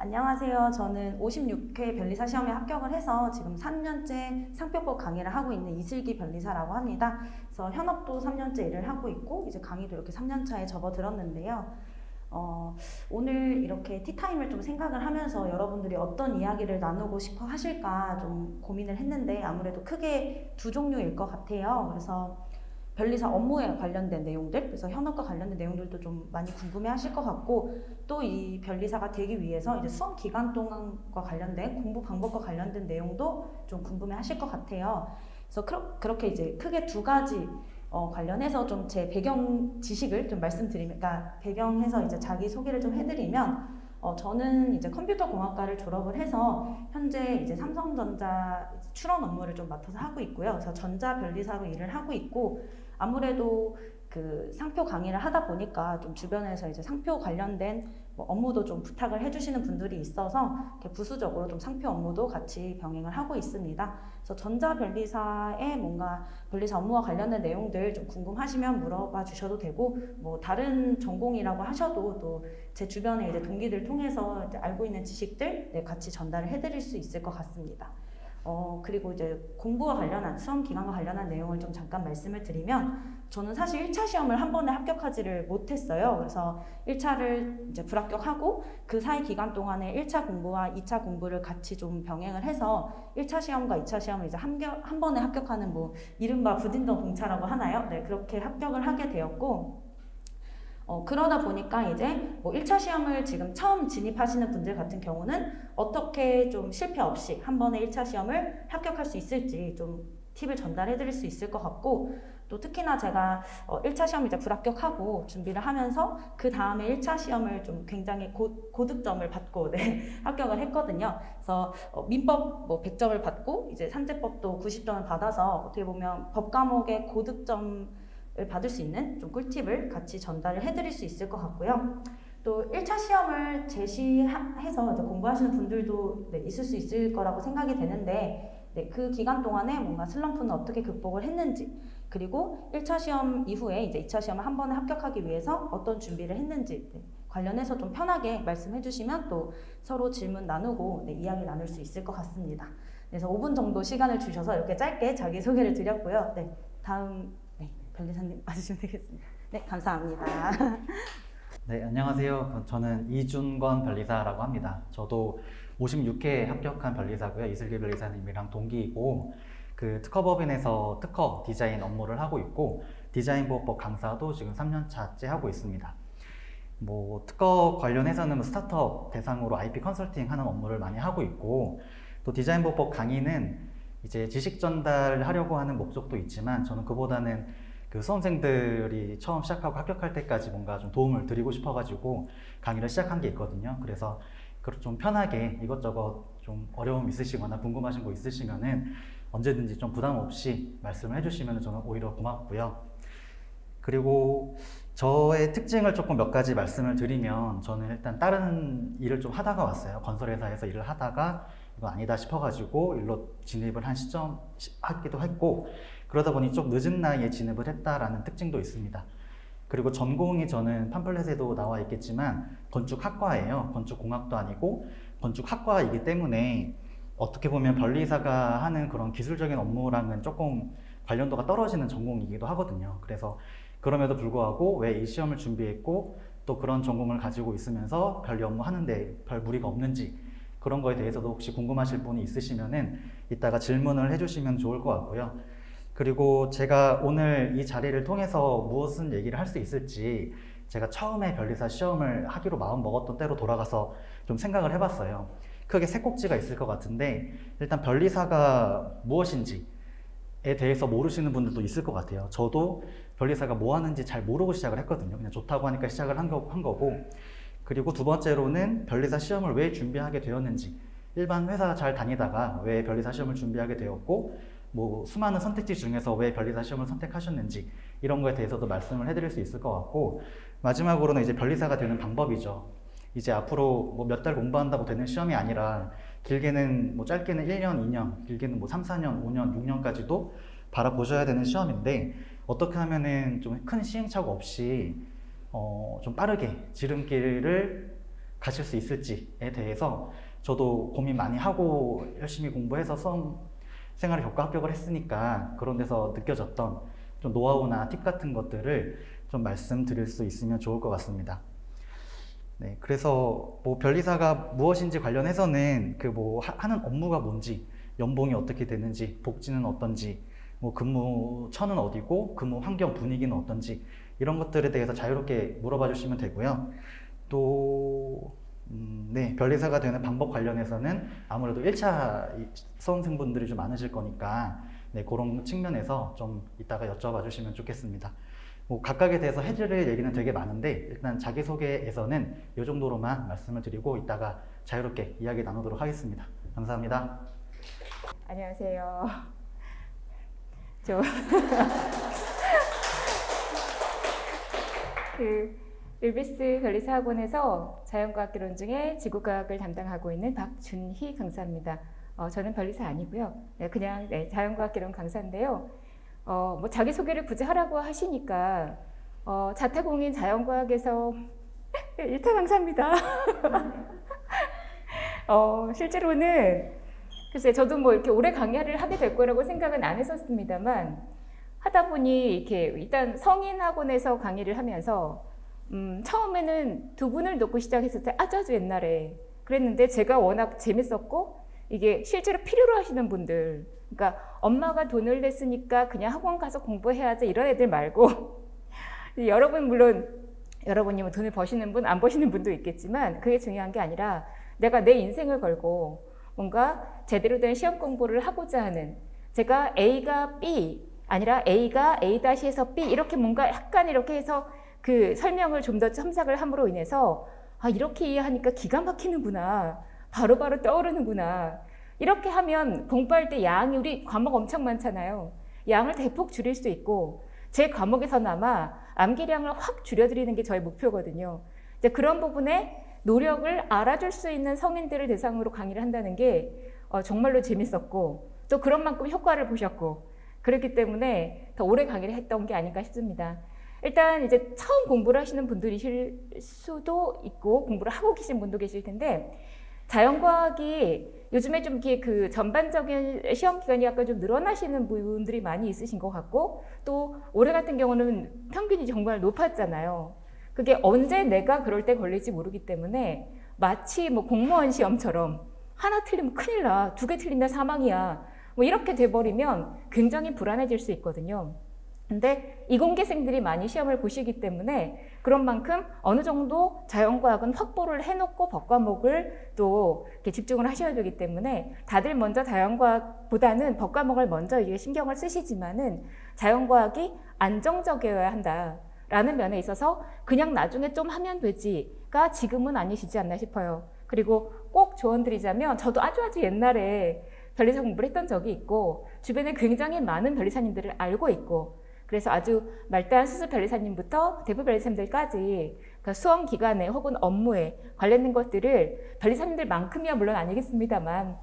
안녕하세요. 저는 56회 변리사 시험에 합격을 해서 지금 3년째 상표법 강의를 하고 있는 이슬기 변리사라고 합니다. 그래서 현업도 3년째 일을 하고 있고 이제 강의도 이렇게 3년 차에 접어들었는데요. 오늘 이렇게 티타임을 좀 생각을 하면서 여러분들이 어떤 이야기를 나누고 싶어 하실까 좀 고민을 했는데 아무래도 크게 두 종류일 것 같아요. 그래서 변리사 업무에 관련된 내용들, 그래서 현업과 관련된 내용들도 좀 많이 궁금해 하실 것 같고, 또 이 변리사가 되기 위해서 이제 수험 기간 동안과 관련된 공부 방법과 관련된 내용도 좀 궁금해 하실 것 같아요. 그래서 그렇게 이제 크게 두 가지 관련해서 좀 제 배경 지식을 좀 말씀드리면, 그러니까 배경해서 이제 자기 소개를 좀 해드리면, 저는 이제 컴퓨터 공학과를 졸업을 해서 현재 이제 삼성전자 출원 업무를 좀 맡아서 하고 있고요. 그래서 전자 변리사로 일을 하고 있고, 아무래도 그 상표 강의를 하다 보니까 좀 주변에서 이제 상표 관련된 뭐 업무도 좀 부탁을 해주시는 분들이 있어서 이렇게 부수적으로 좀 상표 업무도 같이 병행을 하고 있습니다. 그래서 전자 변리사의 뭔가 변리사 업무와 관련된 내용들 좀 궁금하시면 물어봐 주셔도 되고, 뭐 다른 전공이라고 하셔도 또 제 주변에 이제 동기들 통해서 이제 알고 있는 지식들 같이 전달을 해드릴 수 있을 것 같습니다. 그리고 이제 공부와 관련한 수험 기간과 관련한 내용을 좀 잠깐 말씀을 드리면, 저는 사실 1차 시험을 한 번에 합격하지를 못했어요. 그래서 1차를 이제 불합격하고 그 사이 기간 동안에 1차 공부와 2차 공부를 같이 좀 병행을 해서 1차 시험과 2차 시험을 이제 한 번에 합격하는 뭐 이른바 부진정 동차라고 하나요? 네, 그렇게 합격을 하게 되었고, 그러다 보니까 이제 뭐 1차 시험을 지금 처음 진입하시는 분들 같은 경우는 어떻게 좀 실패 없이 한 번에 1차 시험을 합격할 수 있을지 좀 팁을 전달해 드릴 수 있을 것 같고, 또 특히나 제가 1차 시험 이제 불합격하고 준비를 하면서 그 다음에 1차 시험을 좀 굉장히 고득점을 받고 네, 합격을 했거든요. 그래서 민법 뭐 100점을 받고 이제 산재법도 90점을 받아서 어떻게 보면 법 과목의 고득점 받을 수 있는 좀 꿀팁을 같이 전달을 해드릴 수 있을 것 같고요. 또 1차 시험을 제시해서 공부하시는 분들도 있을 수 있을 거라고 생각이 되는데, 그 기간 동안에 뭔가 슬럼프는 어떻게 극복을 했는지, 그리고 1차 시험 이후에 이제 2차 시험을 한 번에 합격하기 위해서 어떤 준비를 했는지 관련해서 좀 편하게 말씀해 주시면 또 서로 질문 나누고 이야기 나눌 수 있을 것 같습니다. 그래서 5분 정도 시간을 주셔서 이렇게 짧게 자기소개를 드렸고요. 다음 변리사님 와주시면 되겠습니다. 네, 감사합니다. 네, 안녕하세요. 저는 이준건 변리사라고 합니다. 저도 56회 합격한 변리사고요. 이슬기 변리사님이랑 동기이고, 그 특허법인에서 특허 디자인 업무를 하고 있고, 디자인보호법 강사도 지금 3년차째 하고 있습니다. 뭐 특허 관련해서는 스타트업 대상으로 IP 컨설팅 하는 업무를 많이 하고 있고, 또 디자인보호법 강의는 이제 지식 전달을 하려고 하는 목적도 있지만, 저는 그보다는 그 수험생들이 처음 시작하고 합격할 때까지 뭔가 좀 도움을 드리고 싶어가지고 강의를 시작한 게 있거든요. 그래서 좀 편하게 이것저것 좀 어려움 있으시거나 궁금하신 거 있으시면은 언제든지 좀 부담 없이 말씀을 해주시면 저는 오히려 고맙고요. 그리고 저의 특징을 조금 몇 가지 말씀을 드리면, 저는 일단 다른 일을 좀 하다가 왔어요. 건설회사에서 일을 하다가 이거 아니다 싶어가지고 일로 진입을 한 시점 하기도 했고, 그러다 보니 좀 늦은 나이에 진입을 했다라는 특징도 있습니다. 그리고 전공이 저는 팜플렛에도 나와 있겠지만 건축학과예요. 건축공학도 아니고 건축학과이기 때문에 어떻게 보면 변리사가 하는 그런 기술적인 업무랑은 조금 관련도가 떨어지는 전공이기도 하거든요. 그래서 그럼에도 불구하고 왜 이 시험을 준비했고 또 그런 전공을 가지고 있으면서 변리 업무 하는데 별 무리가 없는지, 그런 거에 대해서도 혹시 궁금하실 분이 있으시면은 이따가 질문을 해주시면 좋을 것 같고요. 그리고 제가 오늘 이 자리를 통해서 무엇을 얘기를 할 수 있을지, 제가 처음에 변리사 시험을 하기로 마음 먹었던 때로 돌아가서 좀 생각을 해봤어요. 크게 세 꼭지가 있을 것 같은데, 일단 변리사가 무엇인지에 대해서 모르시는 분들도 있을 것 같아요. 저도 변리사가 뭐 하는지 잘 모르고 시작을 했거든요. 그냥 좋다고 하니까 시작을 한 거고, 그리고 두 번째로는 변리사 시험을 왜 준비하게 되었는지, 일반 회사 잘 다니다가 왜 변리사 시험을 준비하게 되었고, 뭐 수많은 선택지 중에서 왜 변리사 시험을 선택하셨는지, 이런 거에 대해서도 말씀을 해드릴 수 있을 것 같고, 마지막으로는 이제 변리사가 되는 방법이죠. 이제 앞으로 뭐 몇 달 공부한다고 되는 시험이 아니라 길게는 뭐 짧게는 1년, 2년, 길게는 뭐 3, 4년, 5년, 6년까지도 바라보셔야 되는 시험인데, 어떻게 하면은 좀 큰 시행착오 없이 좀 빠르게 지름길을 가실 수 있을지에 대해서 저도 고민 많이 하고 열심히 공부해서 수험 생활을 겪고 합격을 했으니까 그런 데서 느껴졌던 좀 노하우나 팁 같은 것들을 좀 말씀드릴 수 있으면 좋을 것 같습니다. 네, 그래서 뭐 변리사가 무엇인지 관련해서는 그 뭐 하는 업무가 뭔지, 연봉이 어떻게 되는지, 복지는 어떤지, 뭐 근무처는 어디고 근무 환경 분위기는 어떤지 이런 것들에 대해서 자유롭게 물어봐 주시면 되고요. 또 네, 변리사가 되는 방법 관련해서는 아무래도 1차 수험생분들이 좀 많으실 거니까 네, 그런 측면에서 좀 이따가 여쭤봐 주시면 좋겠습니다. 뭐 각각에 대해서 해드릴 얘기는 되게 많은데 일단 자기소개에서는 이 정도로만 말씀을 드리고 이따가 자유롭게 이야기 나누도록 하겠습니다. 감사합니다. 안녕하세요. 율비스 변리사 학원에서 자연과학개론 중에 지구과학을 담당하고 있는 박준희 강사입니다. 저는 변리사 아니고요. 그냥 자연과학개론 강사인데요. 뭐 자기소개를 굳이 하라고 하시니까 자타공인 자연과학에서 1타 강사입니다. 실제로는 글쎄 저도 뭐 이렇게 오래 강의를 하게 될 거라고 생각은 안 했었습니다만 하다 보니 이렇게 일단 성인 학원에서 강의를 하면서 처음에는 두 분을 놓고 시작했었어요. 아주 옛날에. 그랬는데 제가 워낙 재밌었고 이게 실제로 필요로 하시는 분들, 그러니까 엄마가 돈을 냈으니까 그냥 학원 가서 공부해야지 이런 애들 말고 여러분 물론 여러분이 뭐 돈을 버시는 분, 안 버시는 분도 있겠지만 그게 중요한 게 아니라 내가 내 인생을 걸고 뭔가 제대로 된 시험 공부를 하고자 하는, 제가 A가 B 아니라 A가 A-에서 B 이렇게 뭔가 약간 이렇게 해서 그 설명을 좀 더 첨삭을 함으로 인해서 이렇게 이해하니까 기가 막히는구나, 바로바로 떠오르는구나, 이렇게 하면 공부할 때 양이, 우리 과목 엄청 많잖아요. 양을 대폭 줄일 수 있고 제 과목에서나마 암기량을 확 줄여드리는 게 저의 목표거든요. 이제 그런 부분에 노력을 알아줄 수 있는 성인들을 대상으로 강의를 한다는 게 정말로 재밌었고 또 그런 만큼 효과를 보셨고 그렇기 때문에 더 오래 강의를 했던 게 아닐까 싶습니다. 일단 이제 처음 공부를 하시는 분들이실 수도 있고 공부를 하고 계신 분도 계실 텐데 자연과학이 요즘에 좀 이렇게 그 전반적인 시험 기간이 약간 좀 늘어나시는 분들이 많이 있으신 것 같고 또 올해 같은 경우는 평균이 정말 높았잖아요. 그게 언제 내가 그럴 때 걸릴지 모르기 때문에 마치 뭐 공무원 시험처럼 하나 틀리면 큰일 나, 2개 틀리면 사망이야, 뭐 이렇게 돼버리면 굉장히 불안해질 수 있거든요. 근데 이공계생들이 많이 시험을 보시기 때문에 그런 만큼 어느 정도 자연과학은 확보를 해놓고 법과목을 또 이렇게 집중을 하셔야 되기 때문에 다들 먼저 자연과학보다는 법과목을 먼저 이게 신경을 쓰시지만은 자연과학이 안정적이어야 한다라는 면에 있어서 그냥 나중에 좀 하면 되지가 지금은 아니시지 않나 싶어요. 그리고 꼭 조언드리자면 저도 아주 자연날에 변리사 공부를 했던 적이 있고 주변에 굉장히 많은 변리사님들을 알고 있고 그래서 아주 말단 수습 변리사님부터 대부 변리사님들까지 그 수험 기간에 혹은 업무에 관련된 것들을 변리사님들만큼이야 물론 아니겠습니다만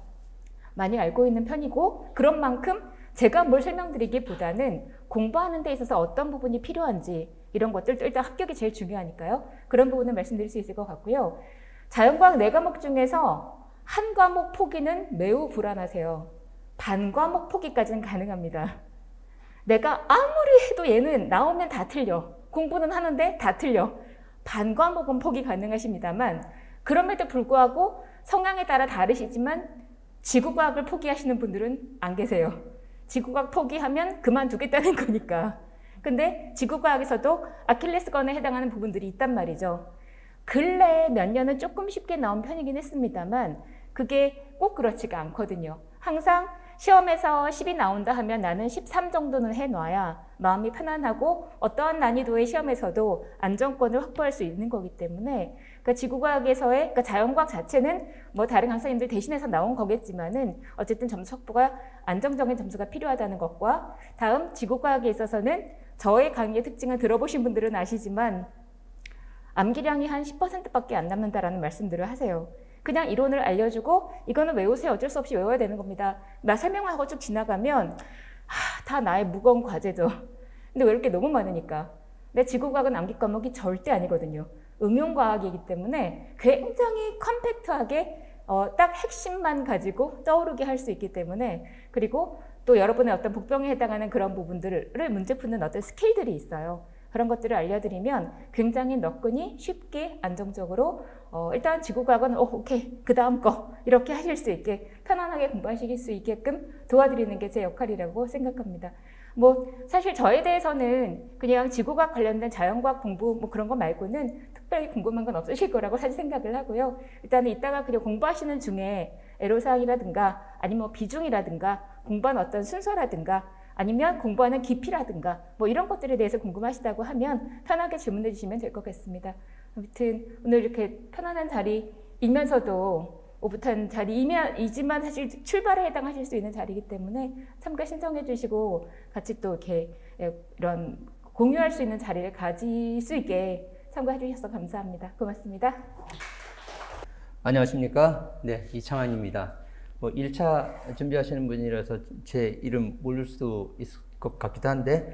많이 알고 있는 편이고 그런 만큼 제가 뭘 설명드리기보다는 공부하는 데 있어서 어떤 부분이 필요한지 이런 것들 일단 합격이 제일 중요하니까요. 그런 부분을 말씀드릴 수 있을 것 같고요. 자연과학 4과목 중에서 한 과목 포기는 매우 불안하세요. 반 과목 포기까지는 가능합니다. 내가 아무리 해도 얘는 나오면 다 틀려. 공부는 하는데 다 틀려. 반 과목은 포기 가능하십니다만 그럼에도 불구하고 성향에 따라 다르시지만 지구과학을 포기하시는 분들은 안 계세요. 지구과학 포기하면 그만두겠다는 거니까. 근데 지구과학에서도 아킬레스건에 해당하는 부분들이 있단 말이죠. 근래 몇 년은 조금 쉽게 나온 편이긴 했습니다만 그게 꼭 그렇지가 않거든요. 항상 시험에서 10이 나온다 하면 나는 13 정도는 해놔야 마음이 편안하고 어떠한 난이도의 시험에서도 안정권을 확보할 수 있는 거기 때문에 그러니까 지구과학에서의 그러니까 자연과학 자체는 뭐 다른 강사님들 대신해서 나온 거겠지만은 어쨌든 점수 확보가 안정적인 점수가 필요하다는 것과 다음 지구과학에 있어서는 저의 강의의 특징을 들어보신 분들은 아시지만 암기량이 한 10%밖에 안 남는다라는 말씀들을 하세요. 그냥 이론을 알려주고 이거는 외우세요. 어쩔 수 없이 외워야 되는 겁니다. 나 설명하고 쭉 지나가면 다 나의 무거운 과제죠. 근데 왜 이렇게 너무 많으니까. 근데 지구과학은 암기 과목이 절대 아니거든요. 응용과학이기 때문에 굉장히 컴팩트하게 딱 핵심만 가지고 떠오르게 할 수 있기 때문에, 그리고 또 여러분의 어떤 복병에 해당하는 그런 부분들을 문제 푸는 어떤 스킬들이 있어요. 그런 것들을 알려드리면 굉장히 너끈히 쉽게 안정적으로 일단 지구과학은 오케이 그 다음 거 이렇게 하실 수 있게 편안하게 공부하실 수 있게끔 도와드리는 게 제 역할이라고 생각합니다. 뭐 사실 저에 대해서는 그냥 지구과학 관련된 자연과학 공부 뭐 그런 거 말고는 특별히 궁금한 건 없으실 거라고 사실 생각을 하고요. 일단은 이따가 그냥 공부하시는 중에 애로사항이라든가 아니면 뭐 비중이라든가 공부한 어떤 순서라든가 아니면 공부하는 깊이라든가 뭐 이런 것들에 대해서 궁금하시다고 하면 편하게 질문해 주시면 될 것 같습니다. 아무튼 오늘 이렇게 편안한 자리이면서도 오붓한 자리이지만 사실 출발에 해당하실 수 있는 자리이기 때문에 참가 신청해 주시고 같이 또 이렇게 이런 공유할 수 있는 자리를 가질 수 있게 참가해 주셔서 감사합니다. 고맙습니다. 안녕하십니까? 네, 이창환입니다. 뭐 1차 준비하시는 분이라서 제 이름 모를 수도 있을 것 같기도 한데,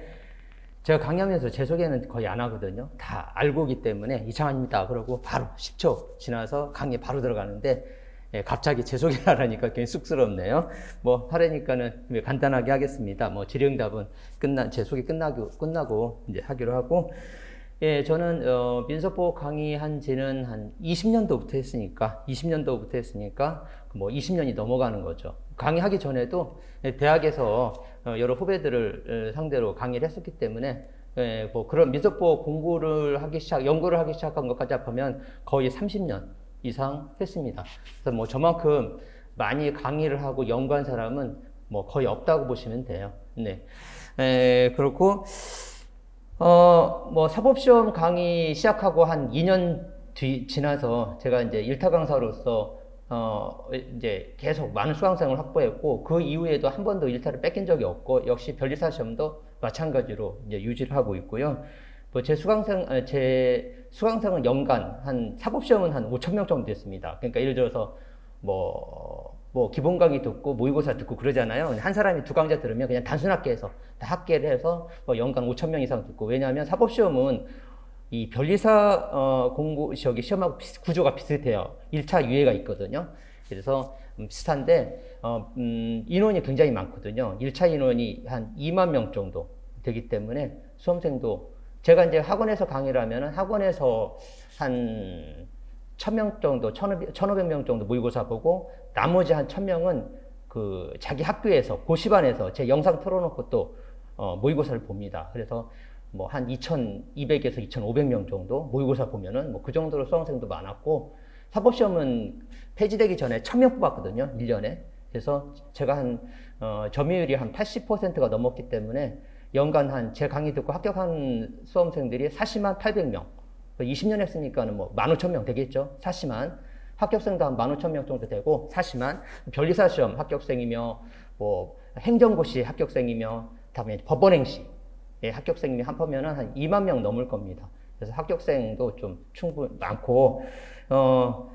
제가 강의하면서 제 소개는 거의 안 하거든요. 다 알고 오기 때문에 이창환입니다 그러고 바로 10초 지나서 강의에 바로 들어가는데, 갑자기 제 소개를 하라니까 굉장히 쑥스럽네요. 뭐 하려니까는 간단하게 하겠습니다. 뭐 질의응답은 제 소개 끝나고 이제 하기로 하고, 저는 민속보호 강의한 지는 한 20년도부터 했으니까 뭐 20년이 넘어가는 거죠. 강의하기 전에도 대학에서 여러 후배들을 상대로 강의를 했었기 때문에 뭐 그런 민속보호 연구를 하기 시작한 것까지 합하면 거의 30년 이상 했습니다. 그래서 뭐 저만큼 많이 강의를 하고 연구한 사람은 뭐 거의 없다고 보시면 돼요. 네. 그렇고 뭐 사법시험 강의 시작하고 한 2년 지나서 제가 이제 일타 강사로서 이제 계속 많은 수강생을 확보했고, 그 이후에도 한 번도 일타를 뺏긴 적이 없고, 역시 변리사 시험도 마찬가지로 이제 유지를 하고 있고요. 뭐 제 수강생은 연간 사법시험은 한 5,000명 정도 됐습니다. 그러니까 예를 들어서 뭐 기본 강의 듣고 모의고사 듣고 그러잖아요. 한 사람이 두 강좌 들으면 그냥 단순 학계에서 다 학계를 해서 뭐 연간 5,000명 이상 듣고, 왜냐하면 사법시험은 이 변리사 시험하고 구조가 비슷해요. 1차 유예가 있거든요. 그래서 비슷한데 인원이 굉장히 많거든요. 1차 인원이 한 2만 명 정도 되기 때문에 수험생도, 제가 이제 학원에서 강의를 하면은 학원에서 한 1,000명 정도, 1,500명 정도 모의고사 보고, 나머지 한 1,000명은 그 자기 학교에서 고시반에서 제 영상 틀어놓고 또 모의고사를 봅니다. 그래서 뭐 한 2,200에서 2,500명 정도 모의고사 보면은 뭐 그 정도로 수강생도 많았고, 사법시험은 폐지되기 전에 1,000명 뽑았거든요, 1년에. 그래서 제가 점유율이 한 80%가 넘었기 때문에 연간 제 강의 듣고 합격한 수험생들이 40만 800명. 20년 했으니까는 뭐 15,000명 되겠죠. 40만. 합격생도 한 15,000명 정도 되고, 40만. 변리사 시험 합격생이며, 뭐 행정고시 합격생이며, 다음에 법원행시 합격생이 합하면은 한 2만 명 넘을 겁니다. 그래서 합격생도 좀 충분히 많고, 뭐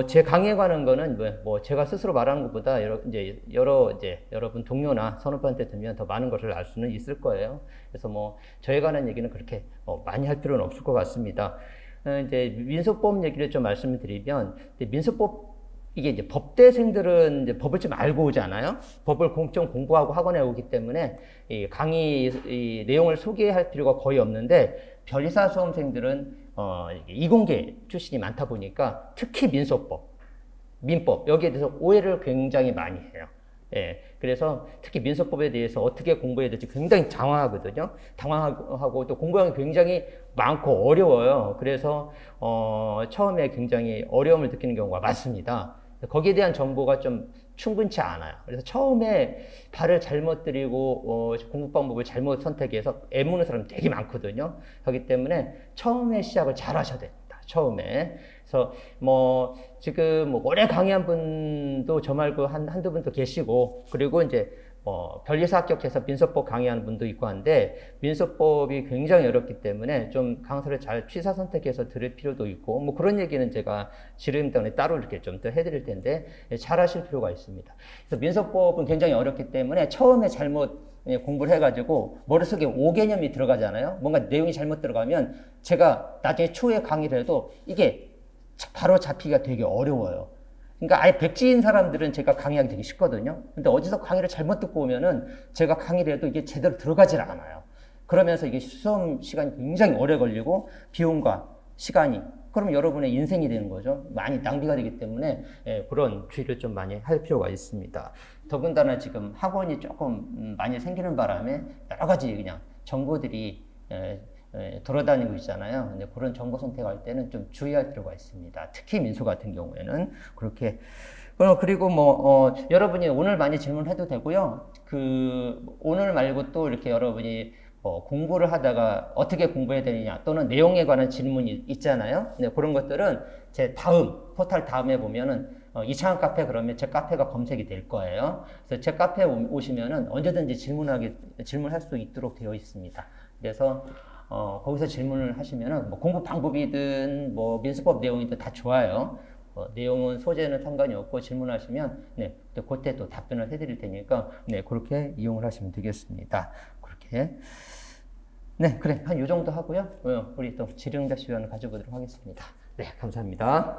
제 강의에 관한 거는 뭐 제가 스스로 말하는 것보다 여러분 동료나 선후배한테 들으면 더 많은 것을 알 수는 있을 거예요. 그래서 뭐 저에 관한 얘기는 그렇게 많이 할 필요는 없을 것 같습니다. 이제 민속법 얘기를 좀 말씀을 드리면, 민속법, 이게 이제 법대생들은 이제 법을 좀 알고 오잖아요. 법을 좀 공부하고 학원에 오기 때문에 이 강의 내용을 소개할 필요가 거의 없는데, 변리사 수험생들은 이공계 출신이 많다 보니까 특히 민법 여기에 대해서 오해를 굉장히 많이 해요. 그래서 특히 민속법에 대해서 어떻게 공부해야 될지 굉장히 당황하거든요. 당황하고 또 공부하는 게 굉장히 많고 어려워요. 그래서 처음에 굉장히 어려움을 느끼는 경우가 많습니다. 거기에 대한 정보가 좀 충분치 않아요. 그래서 처음에 발을 잘못 들이고 공부 방법을 잘못 선택해서 애무는 사람이 되게 많거든요. 그렇기 때문에 처음에 시작을 잘 하셔야 됩니다. 처음에. 그래서 뭐 지금 뭐 오래 강의한 분도 저 말고 한두 분 더 계시고, 그리고 이제 변리사 합격해서 민속법 강의하는 분도 있고 한데, 민속법이 굉장히 어렵기 때문에 좀 강사를 잘 취사 선택해서 들을 필요도 있고, 뭐 그런 얘기는 제가 질의응답에 따로 이렇게 좀 더 해드릴 텐데 잘 하실 필요가 있습니다. 그래서 민속법은 굉장히 어렵기 때문에 처음에 잘못 공부를 해가지고 머릿속에 5개념이 들어가잖아요. 뭔가 내용이 잘못 들어가면 제가 나중에 추후에 강의를 해도 이게 바로 잡히기가 되게 어려워요. 그러니까 아예 백지인 사람들은 제가 강의하기 되게 쉽거든요. 근데 어디서 강의를 잘못 듣고 오면은 제가 강의를 해도 이게 제대로 들어가질 않아요. 그러면서 이게 수험 시간이 굉장히 오래 걸리고 비용과 시간이, 그러면 여러분의 인생이 되는 거죠. 많이 낭비가 되기 때문에 그런 주의를 좀 많이 할 필요가 있습니다. 더군다나 지금 학원이 조금 많이 생기는 바람에 여러 가지 그냥 정보들이 돌아다니고 있잖아요. 근데 그런 정보 선택할 때는 좀 주의할 필요가 있습니다. 특히 민수 같은 경우에는 그렇게. 그리고 여러분이 오늘 많이 질문해도 되고요. 오늘 말고 또 이렇게 여러분이 공부를 하다가 어떻게 공부해야 되느냐 또는 내용에 관한 질문이 있잖아요. 네, 그런 것들은 제 포털 다음에 보면은 이창학 카페 그러면 제 카페가 검색이 될 거예요. 그래서 제 카페에 오시면은 언제든지 질문할 수 있도록 되어 있습니다. 그래서 거기서 질문을 하시면은 공부 방법이든 민수법 내용이든 다 좋아요. 내용은 소재는 상관이 없고 질문하시면 네, 그때 또 답변을 해드릴 테니까 네, 그렇게 이용을 하시면 되겠습니다. 그렇게. 네, 그래. 한 요 정도 하고요. 우리 또 질의응답 시간을 가져보도록 하겠습니다. 네, 감사합니다.